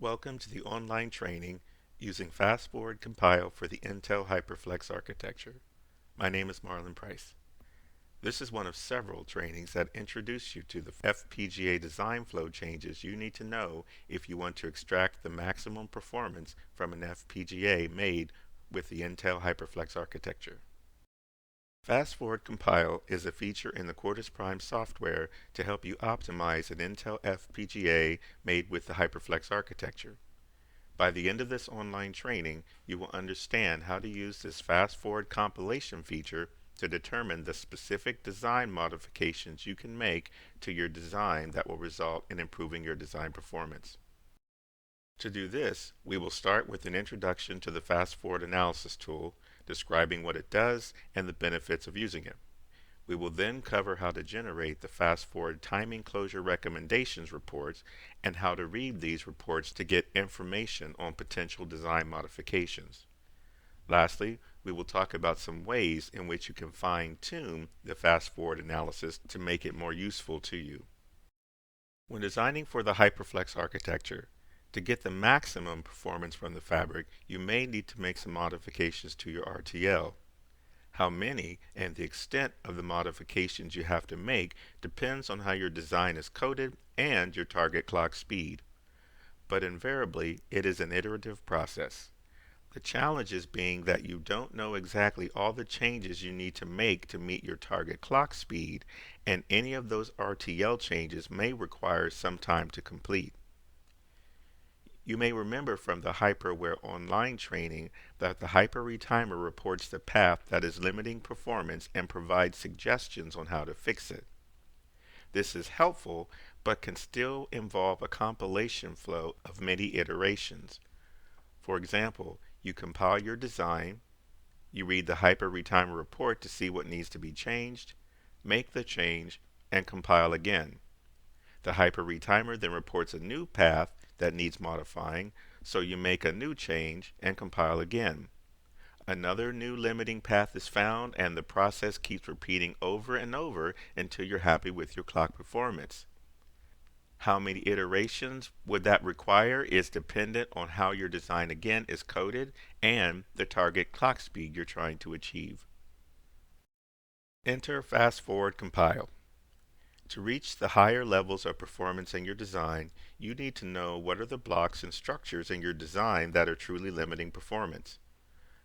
Welcome to the online training using Fast Forward Compile for the Intel HyperFlex Architecture. My name is Marlon Price. This is one of several trainings that introduce you to the FPGA design flow changes you need to know if you want to extract the maximum performance from an FPGA made with the Intel HyperFlex Architecture. Fast Forward Compile is a feature in the Quartus Prime software to help you optimize an Intel FPGA made with the HyperFlex architecture. By the end of this online training, you will understand how to use this fast forward compilation feature to determine the specific design modifications you can make to your design that will result in improving your design performance. To do this, we will start with an introduction to the fast forward analysis tool, describing what it does and the benefits of using it. We will then cover how to generate the fast forward timing closure recommendations reports and how to read these reports to get information on potential design modifications. Lastly, we will talk about some ways in which you can fine-tune the fast forward analysis to make it more useful to you. When designing for the HyperFlex architecture, to get the maximum performance from the fabric, you may need to make some modifications to your RTL. How many and the extent of the modifications you have to make depends on how your design is coded and your target clock speed. But invariably, it is an iterative process. The challenge is being that you don't know exactly all the changes you need to make to meet your target clock speed, and any of those RTL changes may require some time to complete. You may remember from the Hyperware online training that the Hyper Retimer reports the path that is limiting performance and provides suggestions on how to fix it. This is helpful, but can still involve a compilation flow of many iterations. For example, you compile your design, you read the Hyper Retimer report to see what needs to be changed, make the change, and compile again. The Hyper Retimer then reports a new path that needs modifying, so you make a new change and compile again. Another new limiting path is found, and the process keeps repeating over and over until you're happy with your clock performance. How many iterations would that require is dependent on how your design again is coded and the target clock speed you're trying to achieve. Enter Fast Forward Compile. To reach the higher levels of performance in your design, you need to know what are the blocks and structures in your design that are truly limiting performance.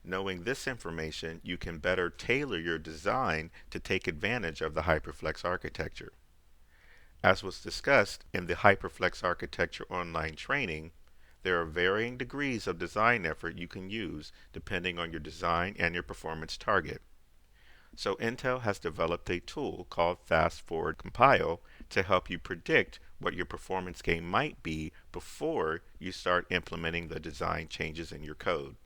Knowing this information, you can better tailor your design to take advantage of the HyperFlex architecture. As was discussed in the HyperFlex Architecture online training, there are varying degrees of design effort you can use depending on your design and your performance target. So Intel has developed a tool called Fast Forward Compile to help you predict what your performance gain might be before you start implementing the design changes in your code.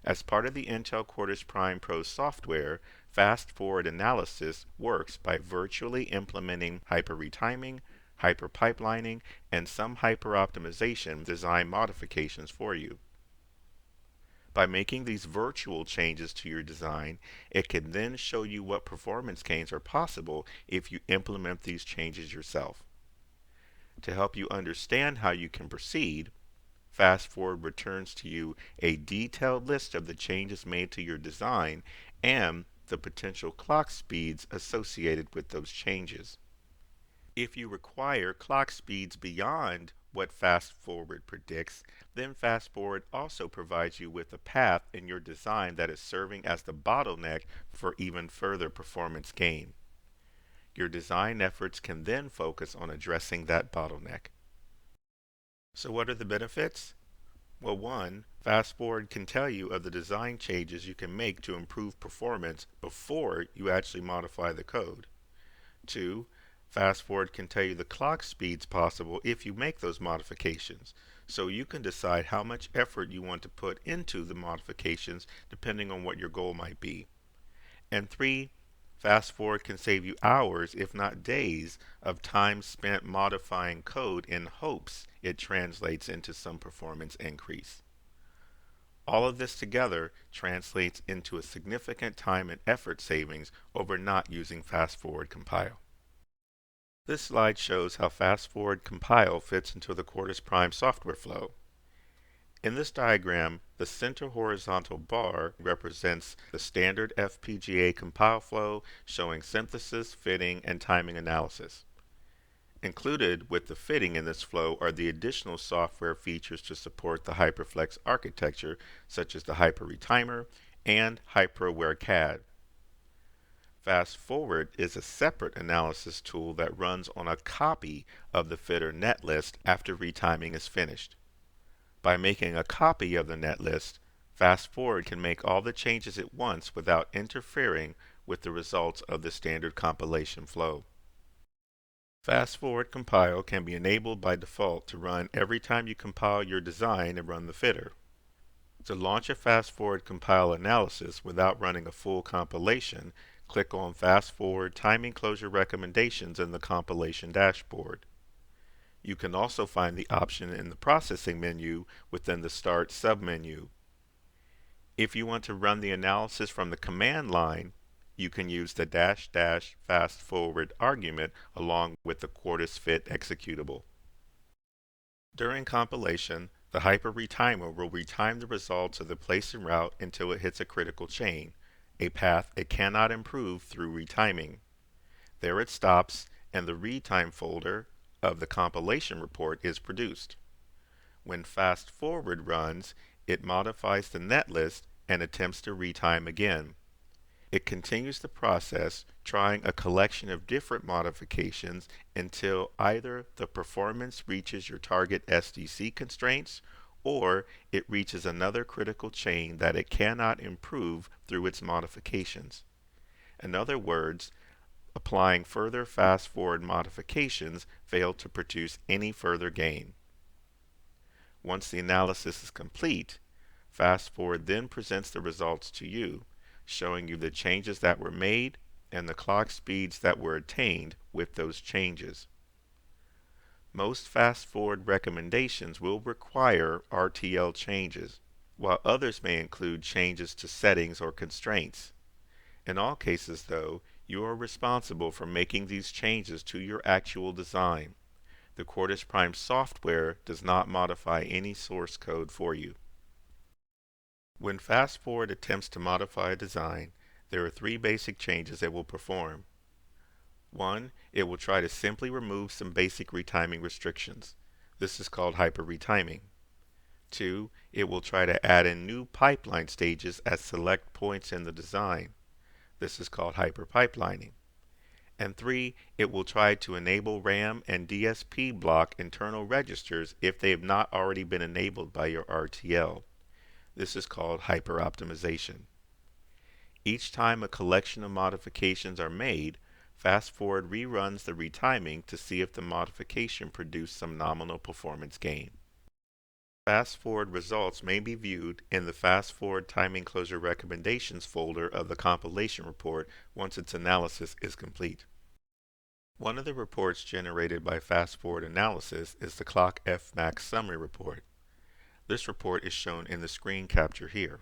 As part of the Intel Quartus Prime Pro software, Fast Forward Analysis works by virtually implementing hyper-retiming, hyper-pipelining, and some hyper-optimization design modifications for you. By making these virtual changes to your design, it can then show you what performance gains are possible if you implement these changes yourself. To help you understand how you can proceed, Fast Forward returns to you a detailed list of the changes made to your design and the potential clock speeds associated with those changes. If you require clock speeds beyond what Fast Forward predicts, then Fast Forward also provides you with a path in your design that is serving as the bottleneck for even further performance gain. Your design efforts can then focus on addressing that bottleneck. So what are the benefits? Well, one, Fast Forward can tell you of the design changes you can make to improve performance before you actually modify the code. Two, Fast Forward can tell you the clock speeds possible if you make those modifications, so you can decide how much effort you want to put into the modifications depending on what your goal might be. And three, Fast Forward can save you hours, if not days, of time spent modifying code in hopes it translates into some performance increase. All of this together translates into a significant time and effort savings over not using Fast Forward Compile. This slide shows how fast-forward compile fits into the Quartus Prime software flow. In this diagram, the center horizontal bar represents the standard FPGA compile flow showing synthesis, fitting, and timing analysis. Included with the fitting in this flow are the additional software features to support the HyperFlex architecture, such as the HyperRetimer and HyperAware CAD. Fast Forward is a separate analysis tool that runs on a copy of the fitter netlist after retiming is finished. By making a copy of the netlist, Fast Forward can make all the changes at once without interfering with the results of the standard compilation flow. Fast Forward Compile can be enabled by default to run every time you compile your design and run the fitter. To launch a Fast Forward Compile analysis without running a full compilation, click on Fast Forward Timing Closure Recommendations in the compilation dashboard. You can also find the option in the Processing menu within the Start submenu. If you want to run the analysis from the command line, you can use the -- fast forward argument along with the Quartus fit executable. During compilation, the HyperRetimer will retime the results of the place and route until it hits a critical chain, a path it cannot improve through retiming. There it stops, and the retime folder of the compilation report is produced. When Fast Forward runs, it modifies the netlist and attempts to retime again. It continues the process, trying a collection of different modifications until either the performance reaches your target SDC constraints or it reaches another critical chain that it cannot improve through its modifications. In other words, applying further fast-forward modifications fail to produce any further gain. Once the analysis is complete, Fast Forward then presents the results to you, showing you the changes that were made and the clock speeds that were attained with those changes. Most Fast Forward recommendations will require RTL changes, while others may include changes to settings or constraints. In all cases, though, you are responsible for making these changes to your actual design. The Quartus Prime software does not modify any source code for you. When Fast Forward attempts to modify a design, there are three basic changes it will perform. 1. It will try to simply remove some basic retiming restrictions. This is called hyper-retiming. 2. It will try to add in new pipeline stages at select points in the design. This is called hyper-pipelining. And 3. It will try to enable RAM and DSP block internal registers if they have not already been enabled by your RTL. This is called hyper-optimization. Each time a collection of modifications are made, Fast Forward reruns the retiming to see if the modification produced some nominal performance gain. Fast Forward results may be viewed in the Fast Forward Timing Closure Recommendations folder of the compilation report once its analysis is complete. One of the reports generated by Fast Forward analysis is the Clock Fmax Summary Report. This report is shown in the screen capture here.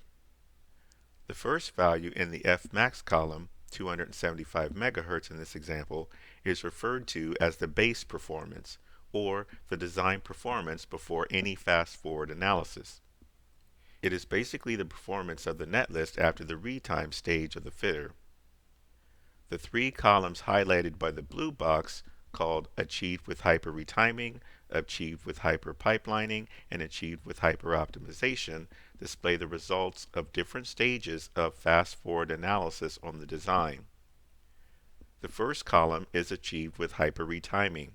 The first value in the Fmax column, 275 MHz in this example, is referred to as the base performance, or the design performance before any fast-forward analysis. It is basically the performance of the netlist after the retime stage of the fitter. The three columns highlighted by the blue box, called Achieved with Hyper-Retiming, Achieved with Hyper-Pipelining, and Achieved with Hyper-Optimization, display the results of different stages of fast-forward analysis on the design. The first column is achieved with hyper-retiming.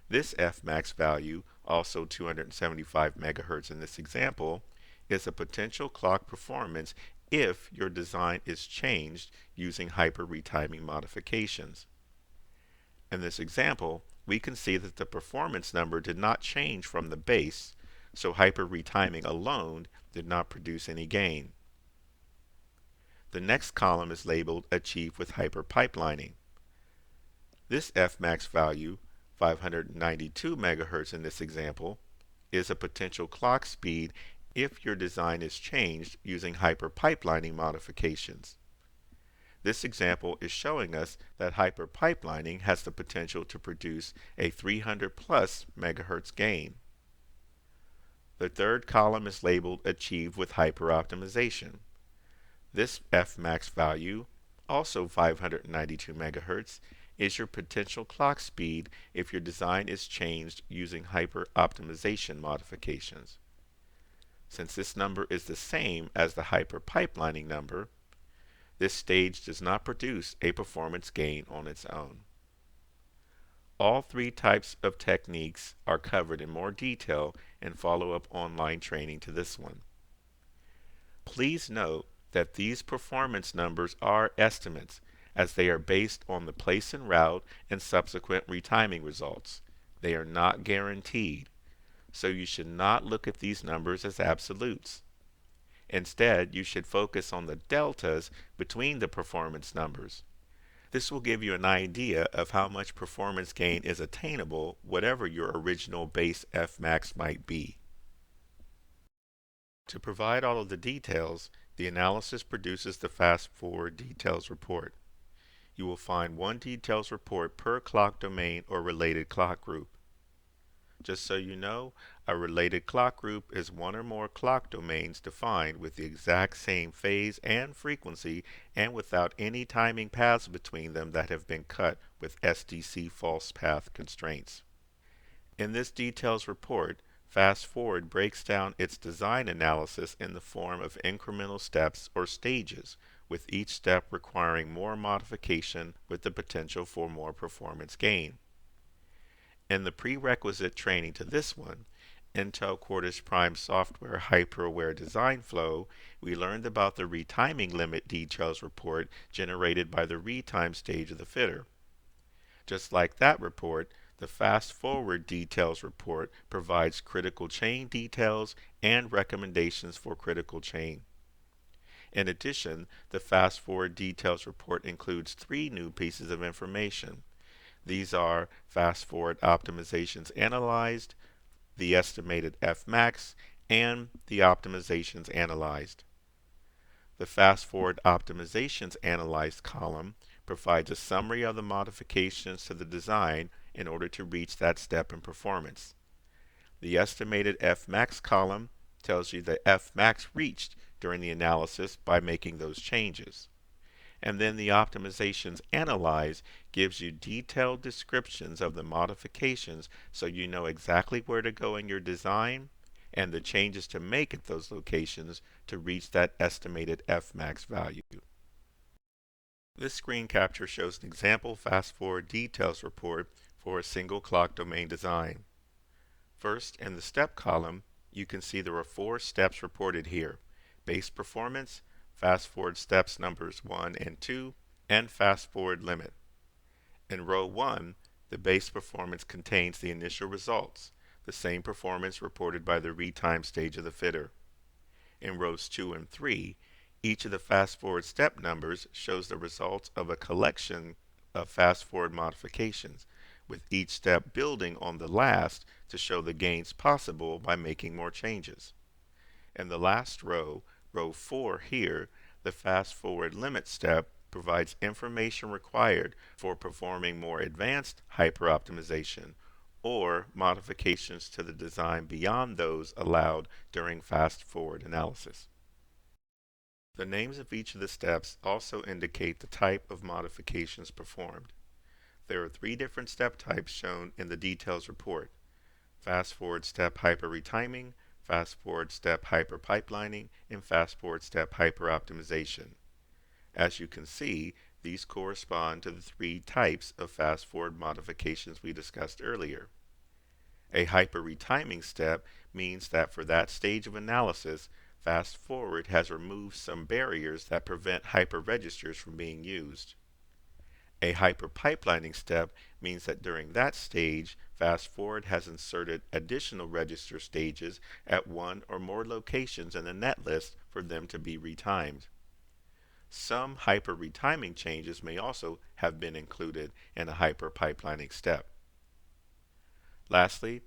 This Fmax value, also 275 MHz in this example, is a potential clock performance if your design is changed using hyper-retiming modifications. In this example, we can see that the performance number did not change from the base, so hyper-retiming alone did not produce any gain. The next column is labeled Achieved with Hyper-Pipelining. This Fmax value, 592 MHz in this example, is a potential clock speed if your design is changed using hyper-pipelining modifications. This example is showing us that hyperpipelining has the potential to produce a 300 plus megahertz gain. The third column is labeled Achieved with Hyperoptimization. This Fmax value, also 592 megahertz, is your potential clock speed if your design is changed using hyperoptimization modifications. Since this number is the same as the hyperpipelining number, this stage does not produce a performance gain on its own. All three types of techniques are covered in more detail in follow-up online training to this one. Please note that these performance numbers are estimates, as they are based on the place and route and subsequent retiming results. They are not guaranteed, so you should not look at these numbers as absolutes. Instead, you should focus on the deltas between the performance numbers. This will give you an idea of how much performance gain is attainable, whatever your original base Fmax might be. To provide all of the details, the analysis produces the fast-forward details report. You will find one details report per clock domain or related clock group. Just so you know, a related clock group is one or more clock domains defined with the exact same phase and frequency and without any timing paths between them that have been cut with SDC false path constraints. In this details report, Fast Forward breaks down its design analysis in the form of incremental steps or stages, with each step requiring more modification with the potential for more performance gain. In the prerequisite training to this one, Intel Quartus Prime Software Hyper-Aware Design Flow, we learned about the retiming limit details report generated by the retime stage of the fitter. Just like that report, the Fast Forward Details report provides critical chain details and recommendations for critical chain. In addition, the Fast Forward Details report includes 3 new pieces of information. These are Fast Forward Optimizations Analyzed, the estimated Fmax, and the optimizations analyzed. The Fast Forward Optimizations Analyzed column provides a summary of the modifications to the design in order to reach that step in performance. The estimated Fmax column tells you the Fmax reached during the analysis by making those changes. And then the optimizations analyzed gives you detailed descriptions of the modifications so you know exactly where to go in your design and the changes to make at those locations to reach that estimated Fmax value. This screen capture shows an example fast-forward details report for a single clock domain design. First, in the step column, you can see there are 4 steps reported here: base performance, fast-forward steps numbers 1 and 2, and fast-forward limit. In row 1, the base performance contains the initial results, the same performance reported by the retime stage of the fitter. In rows 2 and 3, each of the fast-forward step numbers shows the results of a collection of fast-forward modifications, with each step building on the last to show the gains possible by making more changes. In the last row, row 4 here, the fast-forward limit step provides information required for performing more advanced hyperoptimization or modifications to the design beyond those allowed during fast-forward analysis. The names of each of the steps also indicate the type of modifications performed. There are 3 different step types shown in the details report: fast-forward step hyper-retiming, fast-forward step hyper-pipelining, and fast-forward step hyper-optimization. As you can see, these correspond to the 3 types of fast-forward modifications we discussed earlier. A hyper-retiming step means that for that stage of analysis, Fast Forward has removed some barriers that prevent hyperregisters from being used. A hyperpipelining step means that during that stage, Fast Forward has inserted additional register stages at one or more locations in the netlist for them to be retimed. Some hyper-retiming changes may also have been included in a hyperpipelining step. Lastly,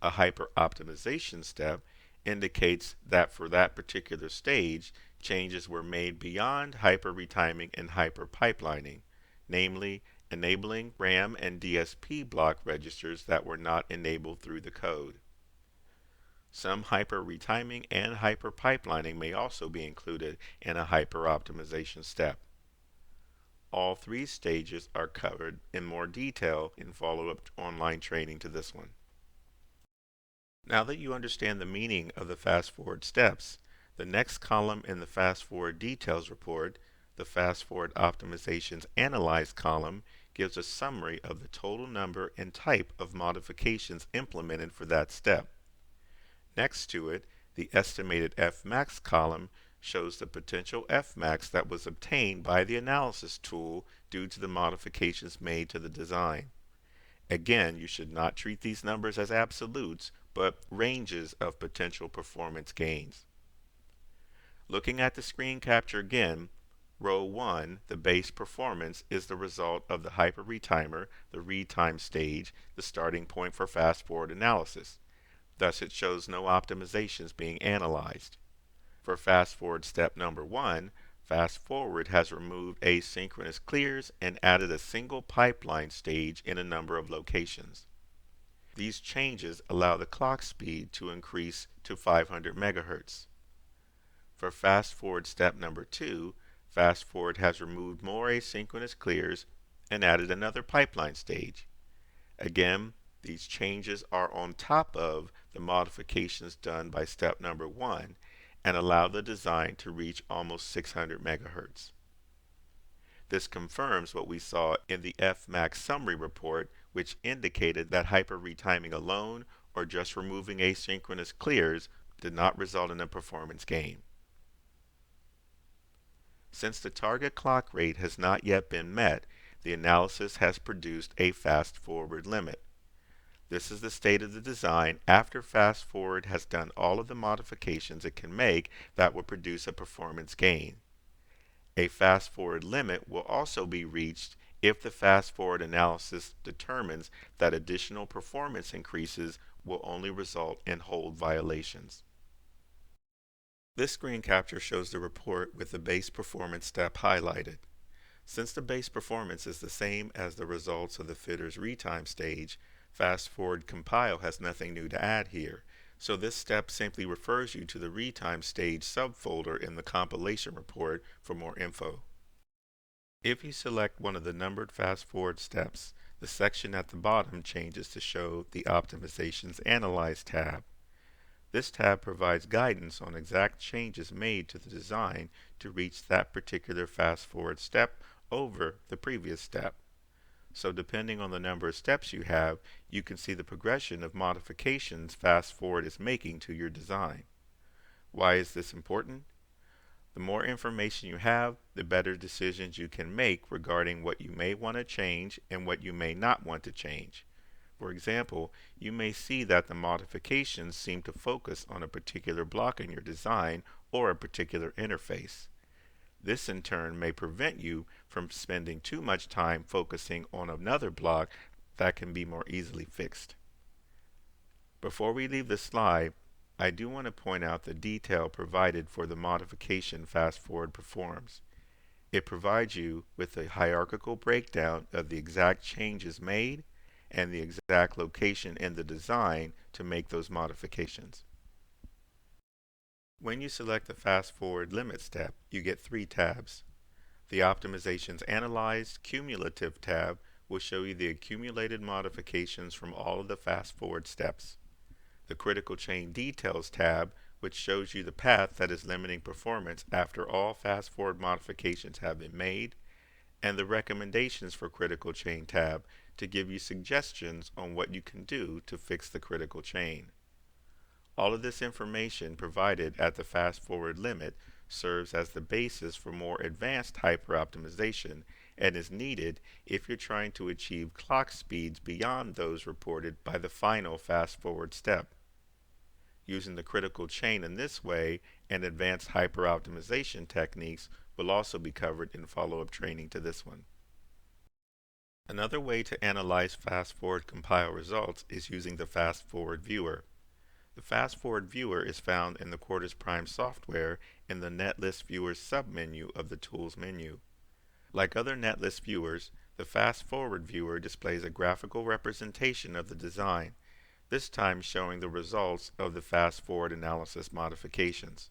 a hyper-optimization step indicates that for that particular stage, Changes were made beyond hyper-retiming and hyper-pipelining, namely enabling RAM and DSP block registers that were not enabled through the code. Some hyper-retiming and hyper-pipelining may also be included in a hyper-optimization step. All three stages are covered in more detail in follow-up online training to this one. Now that you understand the meaning of the fast-forward steps, the next column in the fast-forward details report, the fast-forward optimizations analyzed column, gives a summary of the total number and type of modifications implemented for that step. Next to it, the estimated Fmax column shows the potential Fmax that was obtained by the analysis tool due to the modifications made to the design. Again, you should not treat these numbers as absolutes, but ranges of potential performance gains. Looking at the screen capture again, row 1, the base performance, is the result of the hyper-retimer, the retime stage, the starting point for fast-forward analysis. Thus, it shows no optimizations being analyzed. For fast-forward step number 1, fast-forward has removed asynchronous clears and added a single pipeline stage in a number of locations. These changes allow the clock speed to increase to 500 MHz. For fast-forward step number 2, fast-forward has removed more asynchronous clears and added another pipeline stage. Again, these changes are on top of the modifications done by step number 1 and allow the design to reach almost 600 MHz. This confirms what we saw in the Fmax summary report, which indicated that hyper-retiming alone or just removing asynchronous clears did not result in a performance gain. Since the target clock rate has not yet been met, the analysis has produced a fast-forward limit. This is the state of the design after fast-forward has done all of the modifications it can make that will produce a performance gain. A fast-forward limit will also be reached if the fast-forward analysis determines that additional performance increases will only result in hold violations. This screen capture shows the report with the base performance step highlighted. Since the base performance is the same as the results of the fitter's retime stage, fast-forward compile has nothing new to add here, so this step simply refers you to the retime stage subfolder in the compilation report for more info. If you select one of the numbered fast-forward steps, the section at the bottom changes to show the Optimizations Analyzed tab. This tab provides guidance on exact changes made to the design to reach that particular fast-forward step over the previous step. So depending on the number of steps you have, you can see the progression of modifications fast-forward is making to your design. Why is this important? The more information you have, the better decisions you can make regarding what you may want to change and what you may not want to change. For example, you may see that the modifications seem to focus on a particular block in your design or a particular interface. This in turn may prevent you from spending too much time focusing on another block that can be more easily fixed. Before we leave this slide, I do want to point out the detail provided for the modification fast-forward performs. It provides you with a hierarchical breakdown of the exact changes made and the exact location in the design to make those modifications. When you select the fast-forward limit step, you get 3 tabs. The Optimizations Analyzed Cumulative tab will show you the accumulated modifications from all of the fast-forward steps. The Critical Chain Details tab, which shows you the path that is limiting performance after all fast-forward modifications have been made, and the Recommendations for Critical Chain tab to give you suggestions on what you can do to fix the critical chain. All of this information provided at the fast-forward limit serves as the basis for more advanced hyper-optimization and is needed if you're trying to achieve clock speeds beyond those reported by the final fast-forward step. Using the critical chain in this way and advanced hyper-optimization techniques will also be covered in follow-up training to this one. Another way to analyze fast-forward compile results is using the fast-forward viewer. The fast-forward viewer is found in the Quartus Prime software in the Netlist Viewer submenu of the Tools menu. Like other Netlist viewers, the fast-forward viewer displays a graphical representation of the design, this time showing the results of the fast-forward analysis modifications.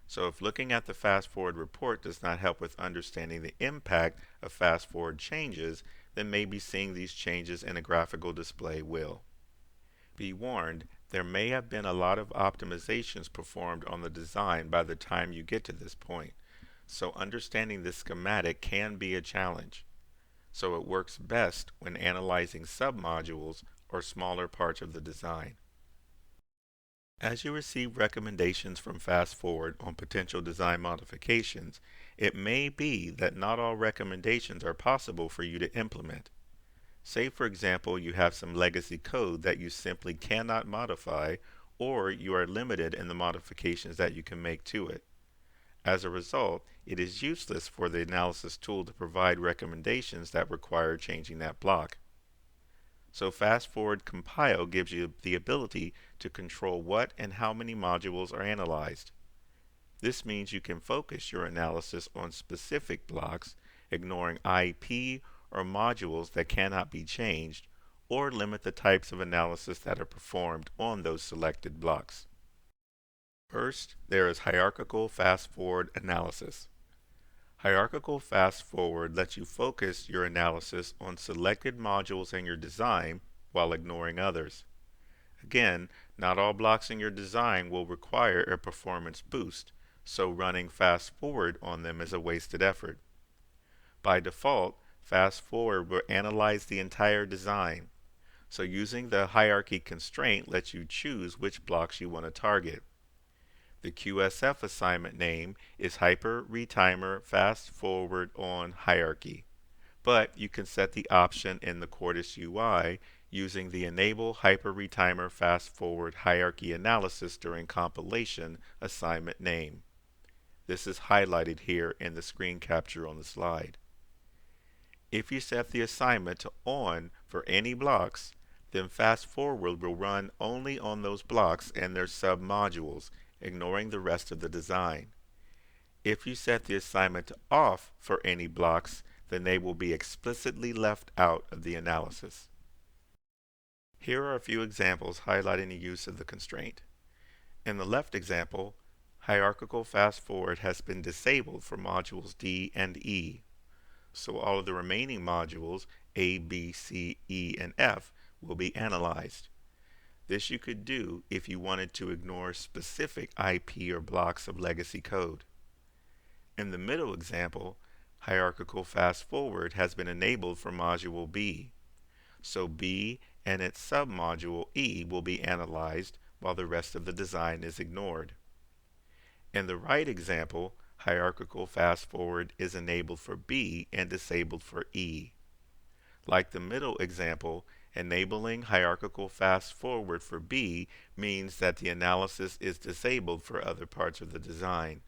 So if looking at the fast-forward report does not help with understanding the impact of fast-forward changes, then maybe seeing these changes in a graphical display will. Be warned, there may have been a lot of optimizations performed on the design by the time you get to this point, so understanding this schematic can be a challenge. So it works best when analyzing submodules or smaller parts of the design. As you receive recommendations from FastForward on potential design modifications, it may be that not all recommendations are possible for you to implement. Say, for example, you have some legacy code that you simply cannot modify, or you are limited in the modifications that you can make to it. As a result, it is useless for the analysis tool to provide recommendations that require changing that block. So FastForward Compile gives you the ability to control what and how many modules are analyzed. This means you can focus your analysis on specific blocks, ignoring IP or modules that cannot be changed, or limit the types of analysis that are performed on those selected blocks. First, there is hierarchical fast-forward analysis. Hierarchical fast-forward lets you focus your analysis on selected modules in your design while ignoring others. Again, not all blocks in your design will require a performance boost, so running fast-forward on them is a wasted effort. By default, fast-forward will analyze the entire design, so using the hierarchy constraint lets you choose which blocks you want to target. The QSF assignment name is Hyper Retimer Fast Forward on Hierarchy, but you can set the option in the Quartus UI using the Enable Hyper Retimer Fast Forward Hierarchy Analysis during compilation assignment name. This is highlighted here in the screen capture on the slide. If you set the assignment to On for any blocks, then Fast Forward will run only on those blocks and their submodules, ignoring the rest of the design. If you set the assignment to Off for any blocks, then they will be explicitly left out of the analysis. Here are a few examples highlighting the use of the constraint. In the left example, hierarchical fast-forward has been disabled for modules D and E, so all of the remaining modules A, B, C, E, and F will be analyzed. This you could do if you wanted to ignore specific IP or blocks of legacy code. In the middle example, hierarchical fast-forward has been enabled for module B, so B and its submodule E will be analyzed while the rest of the design is ignored. In the right example, hierarchical fast-forward is enabled for B and disabled for E. Like the middle example, enabling hierarchical fast-forward for B means that the analysis is disabled for other parts of the design.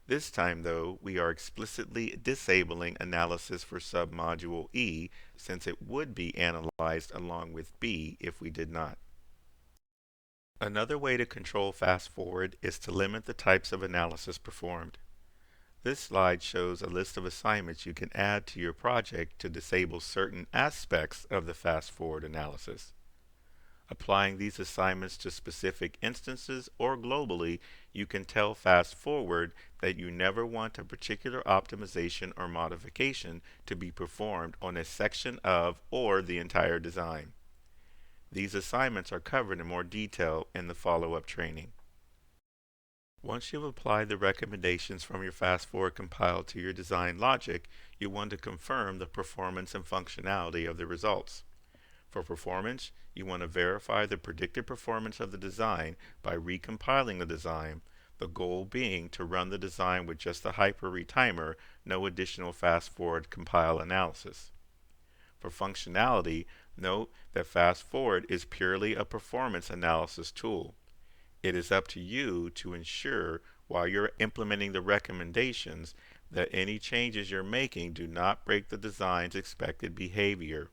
This time, though, we are explicitly disabling analysis for submodule E, since it would be analyzed along with B if we did not. Another way to control fast-forward is to limit the types of analysis performed. This slide shows a list of assignments you can add to your project to disable certain aspects of the fast-forward analysis. Applying these assignments to specific instances or globally, you can tell fast-forward that you never want a particular optimization or modification to be performed on a section of or the entire design. These assignments are covered in more detail in the follow-up training. Once you've applied the recommendations from your fast-forward compile to your design logic, you want to confirm the performance and functionality of the results. For performance, you want to verify the predicted performance of the design by recompiling the design, the goal being to run the design with just the hyper retimer, no additional fast-forward compile analysis. For functionality, note that fast-forward is purely a performance analysis tool. It is up to you to ensure, while you're implementing the recommendations, that any changes you're making do not break the design's expected behavior.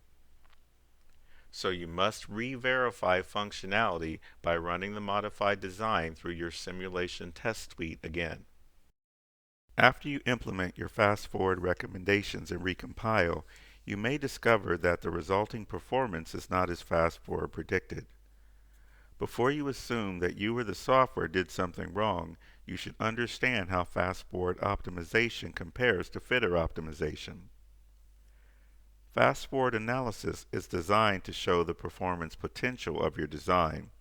So you must re-verify functionality by running the modified design through your simulation test suite again. After you implement your fast-forward recommendations and recompile, you may discover that the resulting performance is not as fast-forward predicted. Before you assume that you or the software did something wrong, you should understand how fast-forward optimization compares to fitter optimization. Fast-forward analysis is designed to show the performance potential of your design.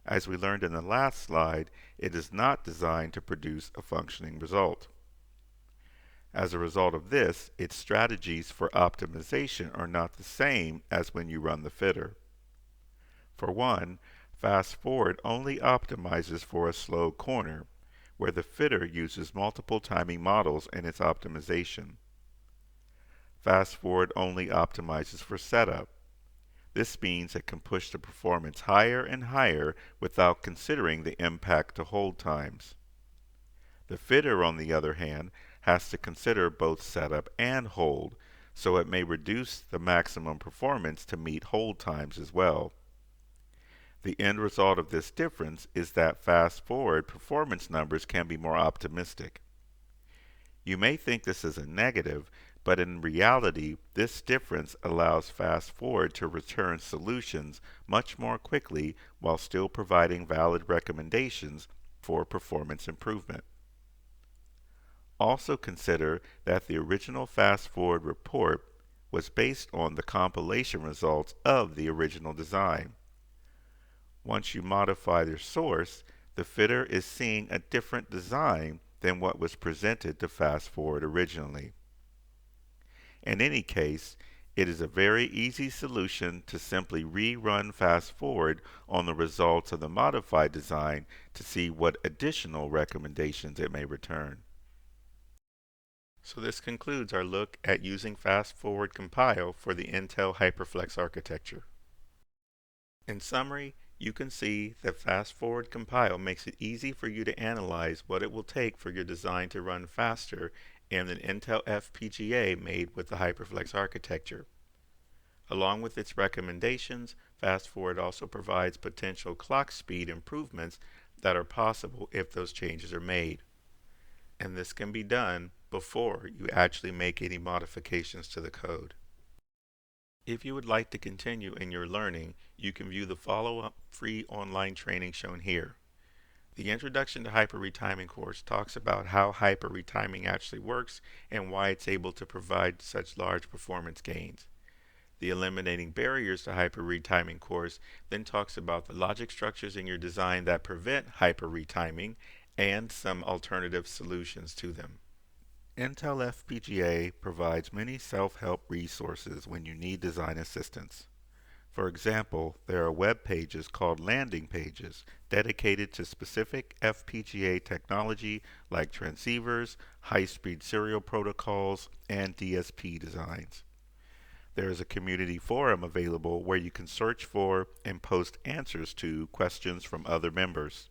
As we learned in the last slide, it is not designed to produce a functioning result. As a result of this, its strategies for optimization are not the same as when you run the fitter. For one, fast forward only optimizes for a slow corner, where the fitter uses multiple timing models in its optimization. Fast forward only optimizes for setup. This means it can push the performance higher and higher without considering the impact to hold times. The fitter, on the other hand, has to consider both setup and hold, so it may reduce the maximum performance to meet hold times as well. The end result of this difference is that fast-forward performance numbers can be more optimistic. You may think this is a negative, but in reality, this difference allows fast-forward to return solutions much more quickly while still providing valid recommendations for performance improvement. Also consider that the original fast-forward report was based on the compilation results of the original design. Once you modify their source, the fitter is seeing a different design than what was presented to fast forward originally. In any case, it is a very easy solution to simply rerun fast forward on the results of the modified design to see what additional recommendations it may return. So this concludes our look at using fast forward compile for the Intel HyperFlex architecture. In summary, you can see that Fast Forward Compile makes it easy for you to analyze what it will take for your design to run faster in an Intel FPGA made with the HyperFlex architecture. Along with its recommendations, Fast Forward also provides potential clock speed improvements that are possible if those changes are made. And this can be done before you actually make any modifications to the code. If you would like to continue in your learning, you can view the follow-up free online training shown here. The Introduction to Hyper-Retiming course talks about how hyper-retiming actually works and why it's able to provide such large performance gains. The Eliminating Barriers to Hyper-Retiming course then talks about the logic structures in your design that prevent hyper-retiming and some alternative solutions to them. Intel FPGA provides many self-help resources when you need design assistance. For example, there are web pages called landing pages dedicated to specific FPGA technology like transceivers, high-speed serial protocols, and DSP designs. There is a community forum available where you can search for and post answers to questions from other members.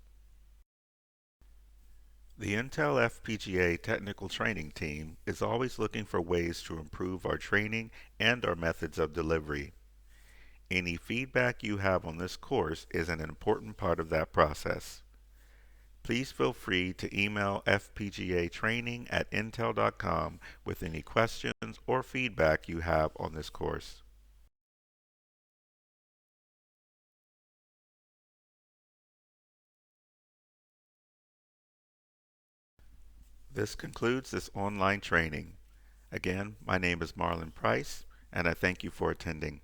The Intel FPGA Technical Training Team is always looking for ways to improve our training and our methods of delivery. Any feedback you have on this course is an important part of that process. Please feel free to email fpgatraining@intel.com with any questions or feedback you have on this course. This concludes this online training. Again, my name is Marlon Price, and I thank you for attending.